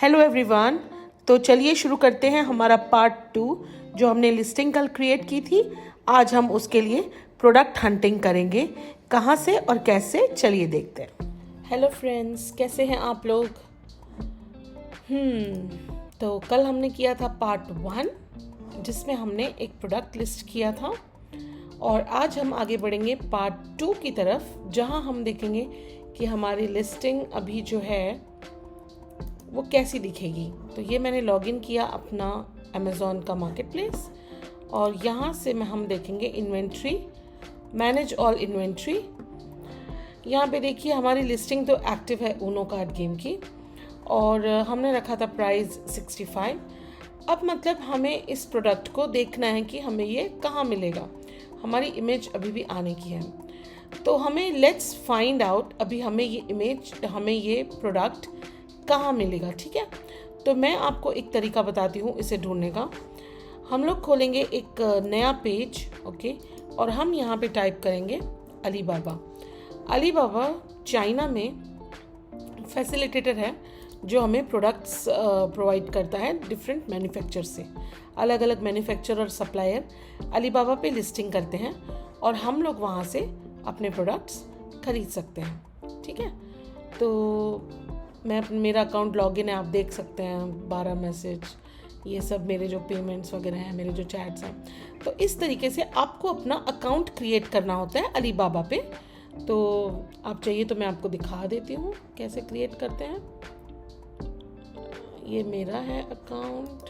Hello everyone. तो चलिए शुरू करते हैं हमारा पार्ट 2 जो हमने लिस्टिंग कल क्रिएट की थी। आज हम उसके लिए प्रोडक्ट हंटिंग करेंगे। कहाँ से और कैसे, चलिए देखते हैं। हेलो फ्रेंड्स, कैसे हैं आप लोग? तो कल हमने किया था पार्ट 1 जिसमें हमने एक प्रोडक्ट लिस्ट किया था, और आज हम आगे बढ़ेंगे पार्ट 2 की तरफ, जहां हम देखेंगे कि हमारी लिस्टिंग अभी जो है वो कैसी दिखेगी। तो ये मैंने लॉगिन किया अपना अमेज़ॉन का मार्केट प्लेस, और यहाँ से हम देखेंगे इन्वेंट्री, मैनेज ऑल इन्वेंट्री। यहाँ पे देखिए हमारी लिस्टिंग तो एक्टिव है ऊनो कार्ड गेम की, और हमने रखा था प्राइस 65। अब मतलब हमें इस प्रोडक्ट को देखना है कि हमें ये कहाँ मिलेगा। हमारी इमेज अभी भी आने की है, तो हमें लेट्स फाइंड आउट अभी हमें ये इमेज, हमें ये प्रोडक्ट कहाँ मिलेगा। ठीक है, तो मैं आपको एक तरीका बताती हूँ इसे ढूंढने का। हम लोग खोलेंगे एक नया पेज, ओके, और हम यहाँ पे टाइप करेंगे अलीबाबा। अलीबाबा चाइना में फैसिलिटेटर है जो हमें प्रोडक्ट्स प्रोवाइड करता है डिफरेंट मैन्युफैक्चर से। अलग अलग मैन्युफैक्चर और सप्लायर अलीबाबा पे लिस्टिंग करते हैं, और हम लोग वहाँ से अपने प्रोडक्ट्स खरीद सकते हैं। ठीक है, तो मेरा अकाउंट लॉगिन है, आप देख सकते हैं 12 मैसेज, ये सब मेरे जो पेमेंट्स वगैरह हैं, मेरे जो चैट्स हैं। तो इस तरीके से आपको अपना अकाउंट क्रिएट करना होता है अलीबाबा पे। तो आप चाहिए तो मैं आपको दिखा देती हूँ कैसे क्रिएट करते हैं। ये मेरा है अकाउंट।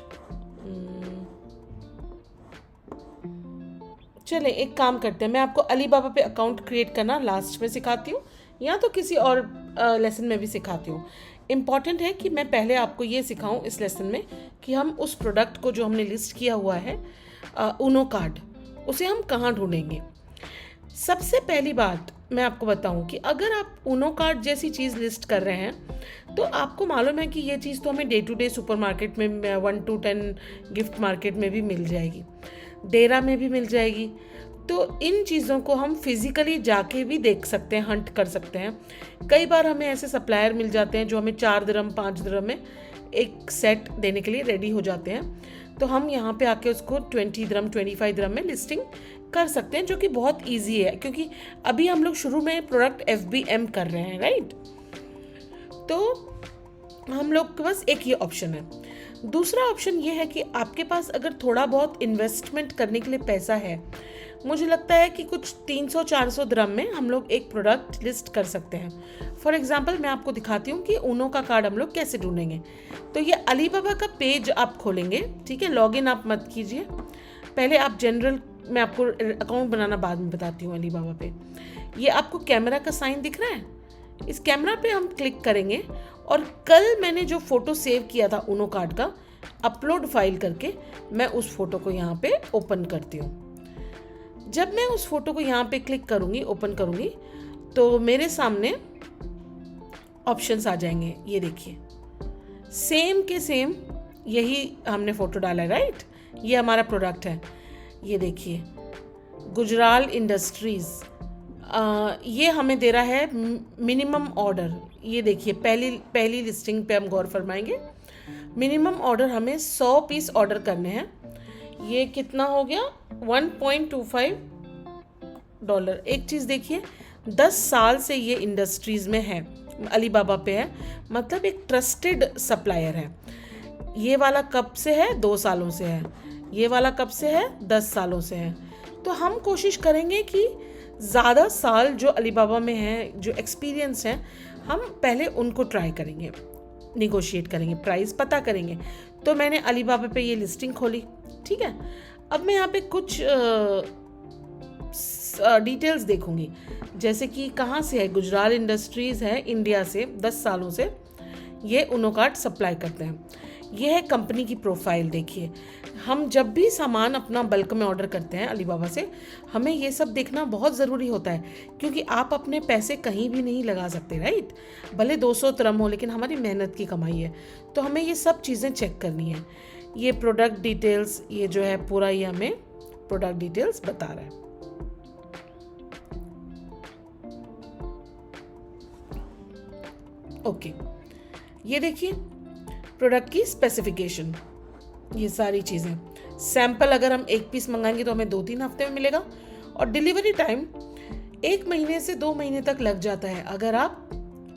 चले एक काम करते हैं, मैं आपको अलीबाबा पे अकाउंट क्रिएट करना लास्ट में सिखाती हूँ, या तो किसी और लेसन में भी सिखाती हूँ। इम्पॉर्टेंट है कि मैं पहले आपको ये सिखाऊं इस लेसन में कि हम उस प्रोडक्ट को जो हमने लिस्ट किया हुआ है ऊनो कार्ड, उसे हम कहाँ ढूंढेंगे। सबसे पहली बात मैं आपको बताऊं कि अगर आप ऊनो कार्ड जैसी चीज़ लिस्ट कर रहे हैं तो आपको मालूम है कि ये चीज़ तो हमें डे टू डे सुपरमार्केट में 1 to 10 गिफ्ट मार्केट में भी मिल जाएगी, डेरा में भी मिल जाएगी। तो इन चीज़ों को हम फिज़िकली जाके भी देख सकते हैं, हंट कर सकते हैं। कई बार हमें ऐसे सप्लायर मिल जाते हैं जो हमें 4 दिरहम 5 दिरहम में एक सेट देने के लिए रेडी हो जाते हैं। तो हम यहाँ पे आके उसको 20 दिरहम 25 दिरहम में लिस्टिंग कर सकते हैं, जो कि बहुत ईजी है क्योंकि अभी हम लोग शुरू में प्रोडक्ट FBM कर रहे हैं, राइट। तो हम लोग के पास एक ये ऑप्शन है। दूसरा ऑप्शन ये है कि आपके पास अगर थोड़ा बहुत इन्वेस्टमेंट करने के लिए पैसा है, मुझे लगता है कि कुछ 300-400 दिरहम में हम लोग एक प्रोडक्ट लिस्ट कर सकते हैं। फॉर एग्जांपल मैं आपको दिखाती हूँ कि ऊनो का कार्ड हम लोग कैसे ढूंढेंगे। तो ये अलीबाबा का पेज आप खोलेंगे, ठीक है, लॉगिन आप मत कीजिए, पहले आप जनरल, मैं आपको अकाउंट बनाना बाद में बताती हूँ। अलीबाबा पे ये आपको कैमरा का साइन दिख रहा है, इस कैमरा पे हम क्लिक करेंगे, और कल मैंने जो फोटो सेव किया था ऊनो कार्ड का, अपलोड फाइल करके मैं उस फोटो को यहाँ पे ओपन करती हूँ। जब मैं उस फोटो को यहाँ पे क्लिक करूँगी, ओपन करूँगी, तो मेरे सामने ऑप्शंस आ जाएंगे। ये देखिए सेम के सेम यही हमने फोटो डाला है, राइट। ये हमारा प्रोडक्ट है, ये देखिए गुजराल इंडस्ट्रीज़। ये हमें दे रहा है मिनिमम ऑर्डर। ये देखिए पहली लिस्टिंग पे हम गौर फरमाएंगे। मिनिमम ऑर्डर हमें 100 पीस ऑर्डर करने हैं। ये कितना हो गया, $1.25। एक चीज़ देखिए, 10 साल से ये इंडस्ट्रीज़ में है, अलीबाबा पे है, मतलब एक ट्रस्टेड सप्लायर है। ये वाला कब से है, 2 सालों से है। ये वाला कब से है, 10 सालों से है। तो हम कोशिश करेंगे कि ज़्यादा साल जो अलीबाबा में हैं, जो एक्सपीरियंस हैं, हम पहले उनको ट्राई करेंगे, निगोशिएट करेंगे, प्राइस पता करेंगे। तो मैंने अलीबाबा पे ये लिस्टिंग खोली, ठीक है। अब मैं यहाँ पे कुछ डिटेल्स देखूंगी, जैसे कि कहाँ से है। गुजराल इंडस्ट्रीज़ है, इंडिया से 10 सालों से ये ऊनो कार्ड सप्लाई करते हैं। ये है कंपनी की प्रोफाइल। देखिए हम जब भी सामान अपना बल्क में ऑर्डर करते हैं अलीबाबा से, हमें ये सब देखना बहुत ज़रूरी होता है, क्योंकि आप अपने पैसे कहीं भी नहीं लगा सकते, राइट। भले 200 दिरहम हो, लेकिन हमारी मेहनत की कमाई है, तो हमें ये सब चीज़ें चेक करनी है। ये प्रोडक्ट डिटेल्स, ये जो है पूरा ये हमें प्रोडक्ट डिटेल्स बता रहा है। ओके, ये देखिए प्रोडक्ट की स्पेसिफिकेशन, ये सारी चीज़ें। सैंपल अगर हम 1 पीस मंगाएंगे तो हमें 2-3 हफ्ते में मिलेगा, और डिलीवरी टाइम 1 महीने से 2 महीने तक लग जाता है अगर आप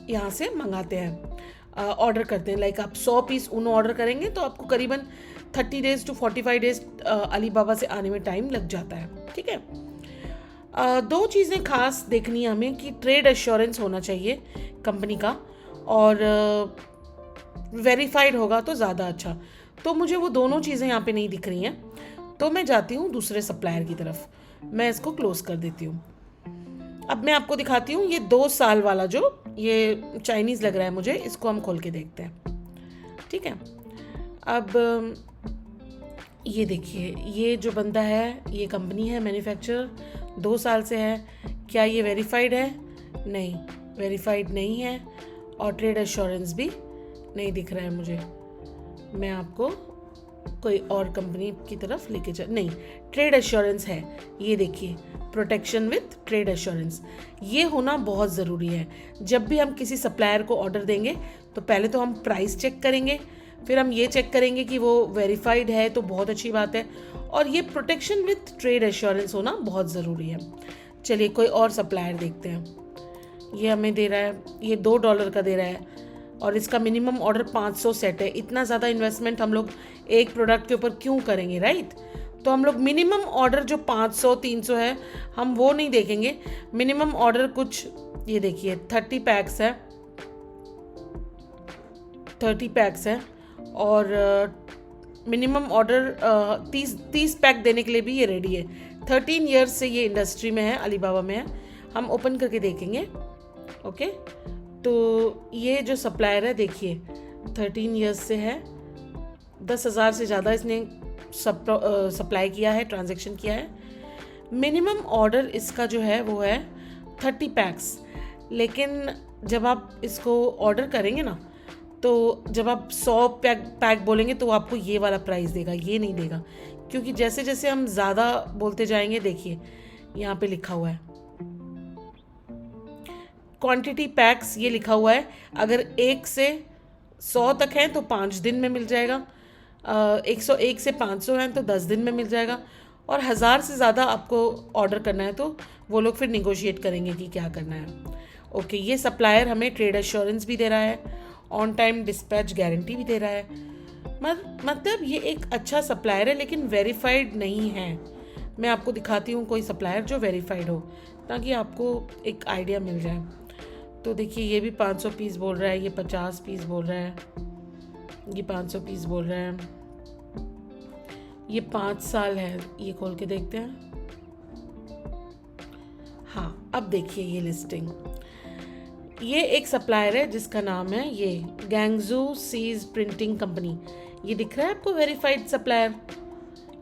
यहाँ से मंगाते हैं, ऑर्डर करते हैं। लाइक आप 100 पीस ऊनो ऑर्डर करेंगे तो आपको करीबन 30 डेज टू 45 डेज अलीबाबा से आने में टाइम लग जाता है। ठीक है, 2 चीज़ें खास देखनी है हमें कि ट्रेड एश्योरेंस होना चाहिए कंपनी का, और वेरीफाइड होगा तो ज़्यादा अच्छा। तो मुझे वो दोनों चीज़ें यहाँ पे नहीं दिख रही हैं, तो मैं जाती हूँ दूसरे सप्लायर की तरफ। मैं इसको क्लोज कर देती हूँ। अब मैं आपको दिखाती हूँ ये 2 साल वाला जो ये चाइनीज़ लग रहा है मुझे, इसको हम खोल के देखते हैं। ठीक है, अब ये देखिए, ये जो बंदा है, ये कंपनी है, मैन्युफैक्चरर, 2 साल से है। क्या ये वेरीफाइड है? नहीं, वेरीफाइड नहीं है, और ट्रेड एश्योरेंस भी नहीं दिख रहा है मुझे। मैं आपको कोई और कंपनी की तरफ लेके नहीं, ट्रेड एश्योरेंस है, ये देखिए, प्रोटेक्शन विथ ट्रेड एश्योरेंस। ये होना बहुत ज़रूरी है। जब भी हम किसी सप्लायर को ऑर्डर देंगे तो पहले तो हम प्राइस चेक करेंगे, फिर हम ये चेक करेंगे कि वो वेरीफाइड है, तो बहुत अच्छी बात है, और ये प्रोटेक्शन विथ ट्रेड एश्योरेंस होना बहुत ज़रूरी है। चलिए कोई और सप्लायर देखते हैं। ये हमें दे रहा है, ये $2 का दे रहा है, और इसका मिनिमम ऑर्डर 500 सेट है। इतना ज़्यादा इन्वेस्टमेंट हम लोग एक प्रोडक्ट के ऊपर क्यों करेंगे, राइट? तो हम लोग मिनिमम ऑर्डर जो 500-300 है, हम वो नहीं देखेंगे। मिनिमम ऑर्डर कुछ, ये देखिए 30 पैक्स है, 30 पैक्स है, और मिनिमम ऑर्डर 30 पैक देने के लिए भी ये रेडी है। 13 ईयर्स से ये इंडस्ट्री में है, अलीबाबा में है। हम ओपन करके देखेंगे। ओके, तो ये जो सप्लायर है देखिए 13 ईयर्स से है, 10,000 से ज़्यादा इसने सप्लाई किया है, ट्रांजैक्शन किया है। मिनिमम ऑर्डर इसका जो है वो है 30 पैक्स, लेकिन जब आप इसको ऑर्डर करेंगे ना, तो जब आप 100 पैक बोलेंगे तो आपको ये वाला प्राइस देगा, ये नहीं देगा, क्योंकि जैसे जैसे हम ज़्यादा बोलते जाएंगे, देखिए यहाँ पे लिखा हुआ है क्वांटिटी पैक्स, ये लिखा हुआ है। अगर 1 से 100 तक हैं तो 5 दिन में मिल जाएगा, 101 से 500 हैं तो 10 दिन में मिल जाएगा, और 1000 से ज़्यादा आपको ऑर्डर करना है तो वो लोग फिर निगोशिएट करेंगे कि क्या करना है। ओके, ये सप्लायर हमें ट्रेड एश्योरेंस भी दे रहा है, ऑन टाइम डिस्पैच गारंटी भी दे रहा है। मतलब ये एक अच्छा सप्लायर है, लेकिन वेरीफाइड नहीं है। मैं आपको दिखाती हूँ कोई सप्लायर जो वेरीफाइड हो, ताकि आपको एक आइडिया मिल जाए। तो देखिए, ये भी 500 पीस बोल रहा है, ये 50 पीस बोल रहा है, ये 500 पीस बोल रहा है, ये 5 साल है। ये खोल के देखते हैं। हाँ, अब देखिए ये लिस्टिंग, ये एक सप्लायर है जिसका नाम है ये गैंगजू सीज प्रिंटिंग कंपनी। ये दिख रहा है आपको वेरीफाइड सप्लायर?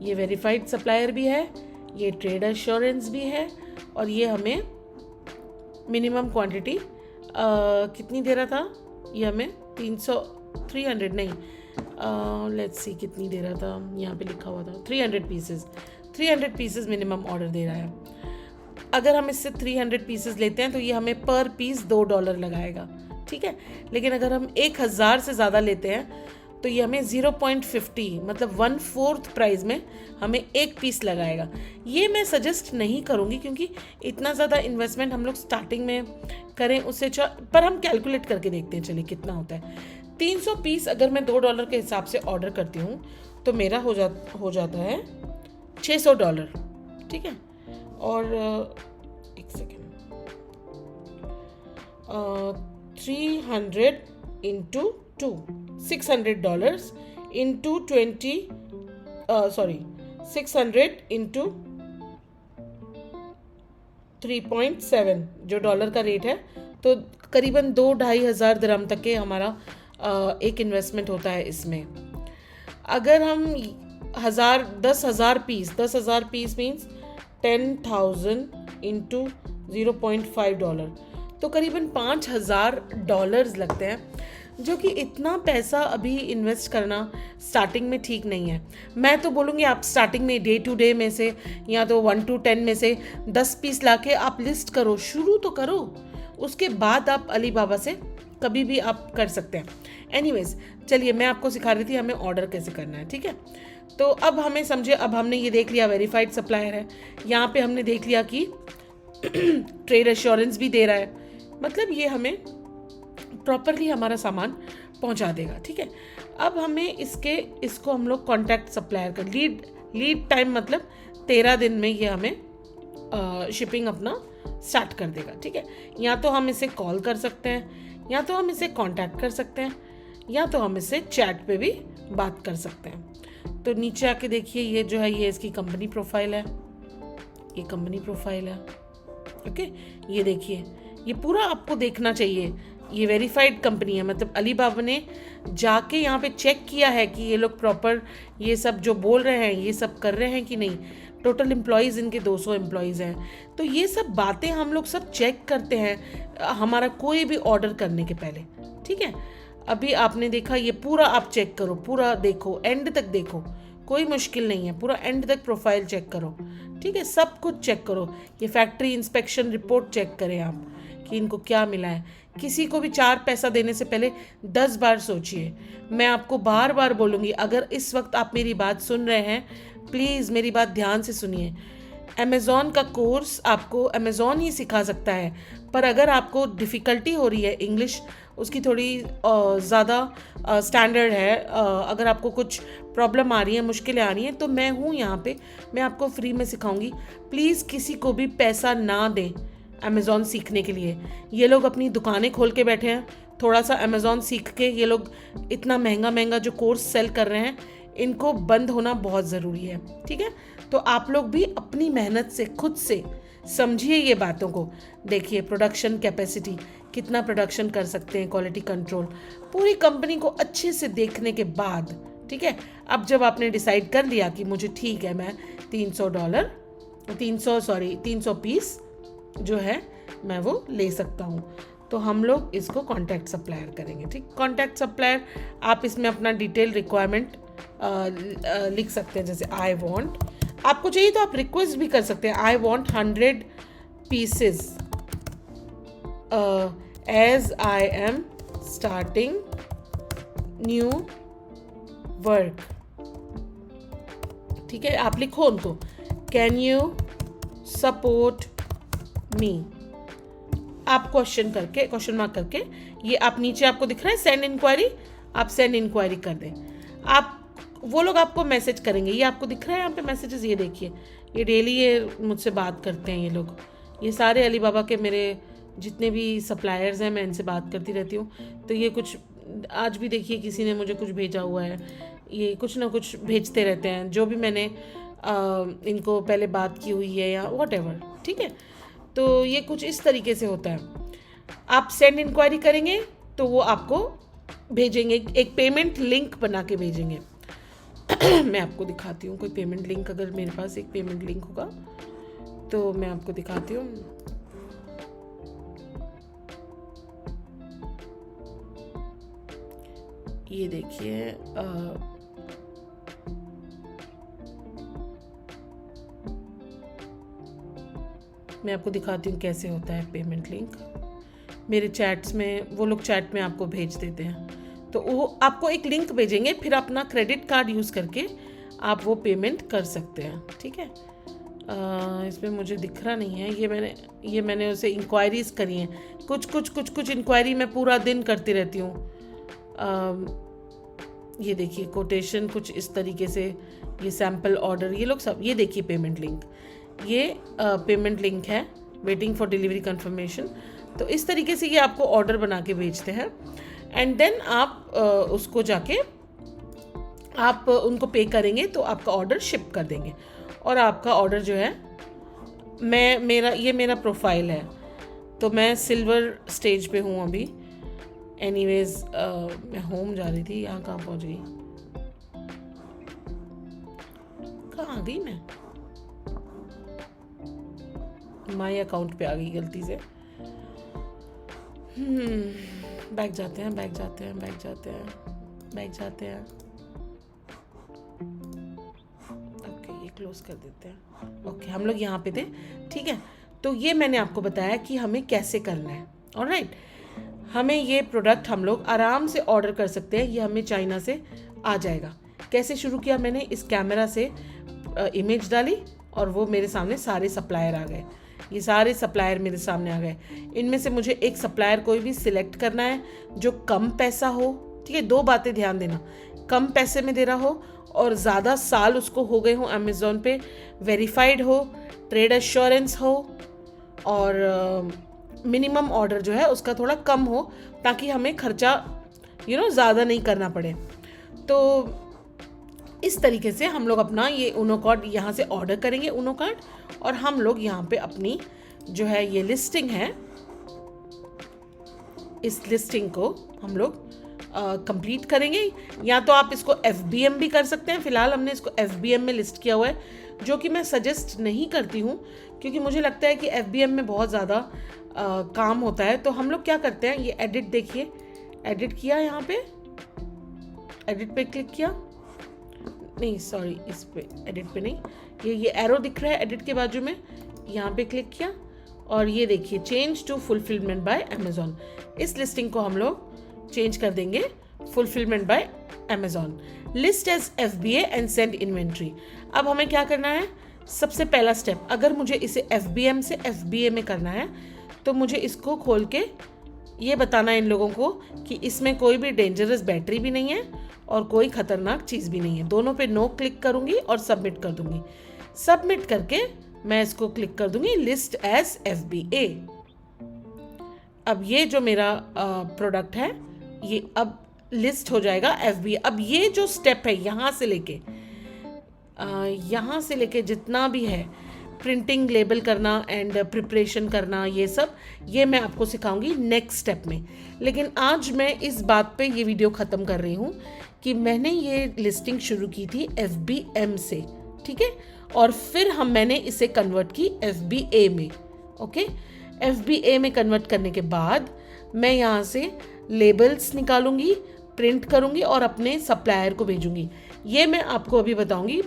ये वेरीफाइड सप्लायर भी है, ये ट्रेड एश्योरेंस भी है, और ये हमें मिनिमम क्वांटिटी कितनी दे रहा था? ये हमें 300 नहीं, लेट्स सी कितनी दे रहा था, यहाँ पे लिखा हुआ था 300 पीसेस मिनिमम ऑर्डर दे रहा है। अगर हम इससे 300 पीसेस लेते हैं तो ये हमें पर पीस $2 लगाएगा, ठीक है। लेकिन अगर हम 1000 से ज़्यादा लेते हैं तो ये हमें 0.50 मतलब 1/4 प्राइस में हमें 1 पीस लगाएगा। ये मैं सजेस्ट नहीं करूँगी, क्योंकि इतना ज़्यादा इन्वेस्टमेंट हम लोग स्टार्टिंग में करें उससे पर हम कैलकुलेट करके देखते हैं, चलिए कितना होता है। 300 पीस अगर मैं $2 के हिसाब से ऑर्डर करती हूँ तो मेरा हो जाता है $600, ठीक है। और एक सेकेंड, 300 इंटू 2 $600 इंटू 600 इंटू 3.7 जो डॉलर का रेट है, तो करीबन 2-2.5 हज़ार दिरहम तक के हमारा एक इन्वेस्टमेंट होता है इसमें। अगर हम 10,000 पीस मीन्स 10,000 इंटू 0.5 डॉलर, तो करीबन $5,000 लगते हैं, जो कि इतना पैसा अभी इन्वेस्ट करना स्टार्टिंग में ठीक नहीं है। मैं तो बोलूँगी आप स्टार्टिंग में डे टू डे में से या तो 1 to 10 में से 10 पीस लाके आप लिस्ट करो, शुरू तो करो, उसके बाद आप अलीबाबा से कभी भी आप कर सकते हैं। एनीवेज, चलिए मैं आपको सिखा रही थी हमें ऑर्डर कैसे करना है, ठीक है। तो अब हमें समझे, अब हमने ये देख लिया वेरीफाइड सप्लायर है, यहाँ पे हमने देख लिया कि ट्रेड एश्योरेंस भी दे रहा है, मतलब ये हमें प्रॉपरली हमारा सामान पहुंचा देगा, ठीक है। अब हमें इसको हम लोग कॉन्टैक्ट सप्लायर का लीड टाइम मतलब 13 दिन में ये हमें शिपिंग अपना स्टार्ट कर देगा, ठीक है। या तो हम इसे कॉल कर सकते हैं, या तो हम इसे कांटेक्ट कर सकते हैं, या तो हम इसे चैट पे भी बात कर सकते हैं। तो नीचे आके देखिए, ये जो है ये इसकी कंपनी प्रोफाइल है, ये कंपनी प्रोफाइल है, ओके। ये देखिए, ये पूरा आपको देखना चाहिए, ये वेरीफाइड कंपनी है, मतलब अलीबाबा ने जाके यहाँ पे चेक किया है कि ये लोग प्रॉपर ये सब जो बोल रहे हैं ये सब कर रहे हैं कि नहीं। टोटल एम्प्लॉयज़ इनके 200 एम्प्लॉयज़ हैं। तो ये सब बातें हम लोग सब चेक करते हैं हमारा कोई भी ऑर्डर करने के पहले, ठीक है। अभी आपने देखा, ये पूरा आप चेक करो, पूरा देखो, एंड तक देखो, कोई मुश्किल नहीं है, पूरा एंड तक प्रोफाइल चेक करो, ठीक है। सब कुछ चेक करो, ये फैक्ट्री इंस्पेक्शन रिपोर्ट चेक करें आप कि इनको क्या मिला है। किसी को भी 4 पैसा देने से पहले 10 बार सोचिए। मैं आपको बार बार बोलूँगी, अगर इस वक्त आप मेरी बात सुन रहे हैं, प्लीज़ मेरी बात ध्यान से सुनिए। अमेज़ॉन का कोर्स आपको अमेज़ॉन ही सिखा सकता है, पर अगर आपको डिफ़िकल्टी हो रही है इंग्लिश, उसकी थोड़ी ज़्यादा स्टैंडर्ड है, अगर आपको कुछ प्रॉब्लम आ रही है, मुश्किलें आ रही हैं, तो मैं हूँ यहाँ पे, मैं आपको फ्री में सिखाऊंगी। प्लीज़ किसी को भी पैसा ना दें अमेज़ॉन सीखने के लिए। ये लोग अपनी दुकानें खोल के बैठे हैं, थोड़ा सा अमेज़ॉन सीख के ये लोग इतना महंगा जो कोर्स सेल कर रहे हैं, इनको बंद होना बहुत ज़रूरी है, ठीक है। तो आप लोग भी अपनी मेहनत से खुद से समझिए ये बातों को। देखिए प्रोडक्शन कैपेसिटी, कितना प्रोडक्शन कर सकते हैं, क्वालिटी कंट्रोल, पूरी कंपनी को अच्छे से देखने के बाद, ठीक है। अब जब आपने डिसाइड कर लिया कि मुझे ठीक है, मैं $300 पीस जो है मैं वो ले सकता हूँ, तो हम लोग इसको कॉन्टैक्ट सप्लायर करेंगे, ठीक। कॉन्टैक्ट सप्लायर, आप इसमें अपना डिटेल रिक्वायरमेंट लिख सकते हैं, जैसे आई वांट, आपको चाहिए तो आप रिक्वेस्ट भी कर सकते हैं, I want 100 pieces as I am starting new work, ठीक है। आप लिखो उनको, कैन यू सपोर्ट मी, आप क्वेश्चन मार्क करके, ये आप नीचे आपको दिख रहा है सेंड इंक्वायरी, आप सेंड इंक्वायरी कर दें। आप वो लोग आपको मैसेज करेंगे, ये आपको दिख रहा है यहाँ पे मैसेजेस, ये देखिए, ये डेली ये मुझसे बात करते हैं ये लोग, ये सारे अलीबाबा के मेरे जितने भी सप्लायर्स हैं, मैं इनसे बात करती रहती हूँ। तो ये कुछ आज भी देखिए किसी ने मुझे कुछ भेजा हुआ है, ये कुछ ना कुछ भेजते रहते हैं, जो भी मैंने इनको पहले बात की हुई है या व्हाटएवर, ठीक है। तो ये कुछ इस तरीके से होता है। आप सेंड इंक्वायरी करेंगे तो वो आपको भेजेंगे, एक पेमेंट लिंक बना के भेजेंगे। मैं आपको दिखाती हूँ कोई पेमेंट लिंक, अगर मेरे पास एक पेमेंट लिंक होगा तो मैं आपको दिखाती हूँ। ये देखिए, मैं आपको दिखाती हूँ कैसे होता है पेमेंट लिंक। मेरे चैट्स में वो लोग चैट में आपको भेज देते हैं, तो वो आपको एक लिंक भेजेंगे, फिर अपना क्रेडिट कार्ड यूज़ करके आप वो पेमेंट कर सकते हैं, ठीक है। इसमें मुझे दिख रहा नहीं है, ये मैंने उसे इंक्वायरीज करी हैं, कुछ इंक्वायरी मैं पूरा दिन करती रहती हूँ। ये देखिए कोटेशन कुछ इस तरीके से, ये सैम्पल ऑर्डर, ये लोग सब, ये देखिए पेमेंट लिंक, ये पेमेंट लिंक है, वेटिंग फॉर डिलीवरी कंफर्मेशन। तो इस तरीके से ये आपको ऑर्डर बना के भेजते हैं, एंड देन आप उसको जाके आप उनको पे करेंगे तो आपका ऑर्डर शिप कर देंगे, और आपका ऑर्डर जो है, मेरा प्रोफाइल है, तो मैं सिल्वर स्टेज पे हूँ अभी। एनीवेज मैं होम जा रही थी, यहाँ कहाँ पहुँच गई, कहाँ आ गई मैं, माई अकाउंट पे आ गई गलती से। बैक जाते हैं। ओके, ये क्लोज कर देते हैं। ओके, हम लोग यहाँ पे थे, ठीक है। तो ये मैंने आपको बताया कि हमें कैसे करना है, ऑलराइट। हमें ये प्रोडक्ट हम लोग आराम से ऑर्डर कर सकते हैं, ये हमें चाइना से आ जाएगा। कैसे शुरू किया मैंने, इस कैमरा से इमेज डाली और वो मेरे सामने सारे सप्लायर आ गए। ये सारे सप्लायर मेरे सामने आ गए। इनमें से मुझे एक सप्लायर कोई भी सिलेक्ट करना है जो कम पैसा हो, ठीक है। 2 बातें ध्यान देना, कम पैसे में दे रहा हो और ज़्यादा साल उसको हो गए हो अमेज़ॉन पे, वेरीफाइड हो, ट्रेड एश्योरेंस हो और मिनिमम ऑर्डर जो है उसका थोड़ा कम हो, ताकि हमें खर्चा ज़्यादा नहीं करना पड़े। तो इस तरीके से हम लोग अपना ये ऊनो कार्ड यहाँ से ऑर्डर करेंगे, ऊनो कार्ड, और हम लोग यहाँ पे अपनी जो है ये लिस्टिंग है, इस लिस्टिंग को हम लोग कंप्लीट करेंगे। या तो आप इसको FBM भी कर सकते हैं। फ़िलहाल हमने इसको FBM में लिस्ट किया हुआ है, जो कि मैं सजेस्ट नहीं करती हूँ, क्योंकि मुझे लगता है कि FBM में बहुत ज़्यादा काम होता है। तो हम लोग क्या करते हैं, ये एडिट देखिए, एडिट किया, यहाँ पे एडिट पे क्लिक किया, नहीं सॉरी, इस पे एडिट पे नहीं, ये एरो दिख रहा है एडिट के बाजू में, यहाँ पे क्लिक किया और ये देखिए change to fulfillment by Amazon. इस लिस्टिंग को हम लोग चेंज कर देंगे fulfillment by Amazon. List as FBA and send inventory. अब हमें क्या करना है, सबसे पहला स्टेप, अगर मुझे इसे FBM से FBA में करना है तो मुझे इसको खोल के ये बताना है इन लोगों को कि इसमें कोई भी डेंजरस बैटरी भी नहीं है और कोई ख़तरनाक चीज़ भी नहीं है। दोनों पे नो क्लिक करूँगी और सबमिट कर दूँगी। सबमिट करके मैं इसको क्लिक कर दूँगी लिस्ट एज FBA। अब ये जो मेरा प्रोडक्ट है ये अब लिस्ट हो जाएगा FBA। अब ये जो स्टेप है यहाँ से लेके जितना भी है, प्रिंटिंग, लेबल करना एंड प्रिपरेशन करना, ये सब ये मैं आपको सिखाऊंगी नेक्स्ट स्टेप में। लेकिन आज मैं इस बात पे ये वीडियो ख़त्म कर रही हूँ कि मैंने ये लिस्टिंग शुरू की थी FBM से, ठीक है, और फिर मैंने इसे कन्वर्ट की FBA में। ओके, FBA में कन्वर्ट करने के बाद मैं यहाँ से लेबल्स निकालूंगी, प्रिंट करूँगी और अपने सप्लायर को भेजूँगी। ये मैं आपको अभी बताऊँगी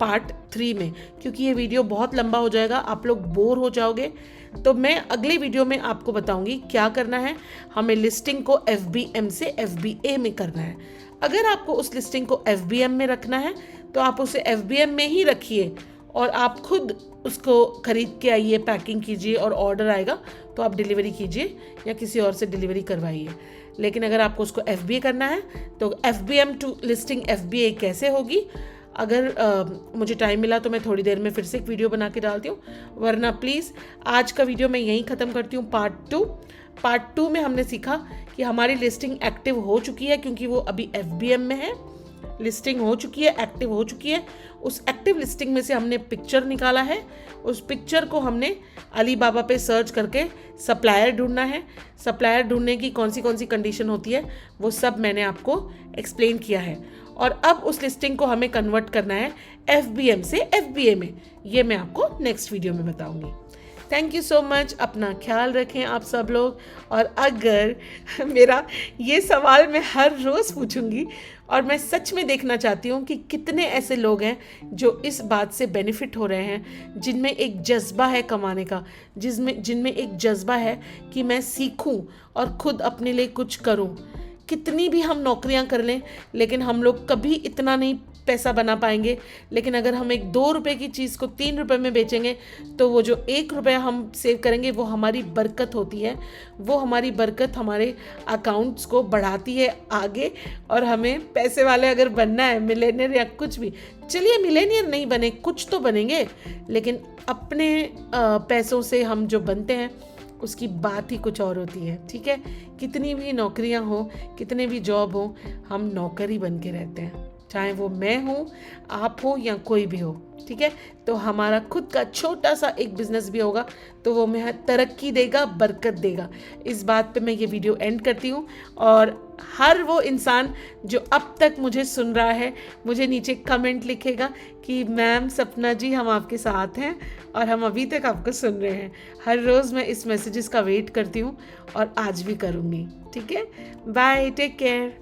पार्ट 3 में, क्योंकि ये वीडियो बहुत लंबा हो जाएगा, आप लोग बोर हो जाओगे। तो मैं अगले वीडियो में आपको बताऊंगी क्या करना है। हमें लिस्टिंग को FBM से FBA में करना है। अगर आपको उस लिस्टिंग को FBM में रखना है तो आप उसे FBM में ही रखिए और आप खुद उसको खरीद के आइए, पैकिंग कीजिए और ऑर्डर आएगा तो आप डिलीवरी कीजिए या किसी और से डिलीवरी करवाइए। लेकिन अगर आपको उसको FBA करना है तो FBM टू लिस्टिंग FBA कैसे होगी, अगर मुझे टाइम मिला तो मैं थोड़ी देर में फिर से एक वीडियो बना के डालती हूँ, वरना प्लीज़ आज का वीडियो मैं यहीं ख़त्म करती हूँ। पार्ट 2 में हमने सीखा कि हमारी लिस्टिंग एक्टिव हो चुकी है, क्योंकि वो अभी FBM में है। लिस्टिंग हो चुकी है, एक्टिव हो चुकी है। उस एक्टिव लिस्टिंग में से हमने पिक्चर निकाला है। उस पिक्चर को हमने अलीबाबा पे सर्च करके सप्लायर ढूंढना है। सप्लायर ढूंढने की कौन सी कंडीशन होती है वो सब मैंने आपको एक्सप्लेन किया है। और अब उस लिस्टिंग को हमें कन्वर्ट करना है FBM से FBA में। ये मैं आपको नेक्स्ट वीडियो में बताऊंगी। Thank you so much. अपना ख्याल रखें आप सब लोग। और अगर मेरा ये सवाल मैं हर रोज़ पूछूंगी और मैं सच में देखना चाहती हूँ कि कितने ऐसे लोग हैं जो इस बात से बेनिफिट हो रहे हैं, जिनमें एक जज्बा है कमाने का, जिनमें एक जज्बा है कि मैं सीखूं और खुद अपने लिए कुछ करूं। कितनी भी हम नौकरियां कर लें लेकिन हम लोग कभी इतना नहीं पैसा बना पाएंगे। लेकिन अगर हम एक 2 रुपए की चीज़ को 3 रुपए में बेचेंगे तो वो जो 1 रुपया हम सेव करेंगे वो हमारी बरकत होती है। वो हमारी बरकत हमारे अकाउंट्स को बढ़ाती है आगे। और हमें पैसे वाले अगर बनना है, मिलेनियर या कुछ भी, चलिए मिलेनियर नहीं बने, कुछ तो बनेंगे, लेकिन अपने पैसों से हम जो बनते हैं उसकी बात ही कुछ और होती है। ठीक है, कितनी भी नौकरियां हो, कितने भी जॉब हो, हम नौकर ही बन के रहते हैं, चाहे वो मैं हूँ, आप हो या कोई भी हो। ठीक है, तो हमारा खुद का छोटा सा एक बिजनेस भी होगा तो वो हमें तरक्की देगा, बरकत देगा। इस बात पे मैं ये वीडियो एंड करती हूँ। और हर वो इंसान जो अब तक मुझे सुन रहा है, मुझे नीचे कमेंट लिखेगा कि मैम सपना जी हम आपके साथ हैं और हम अभी तक आपको सुन रहे हैं। हर रोज़ मैं इस मैसेजेस का वेट करती हूँ और आज भी करूँगी। ठीक है, बाय, टेक केयर।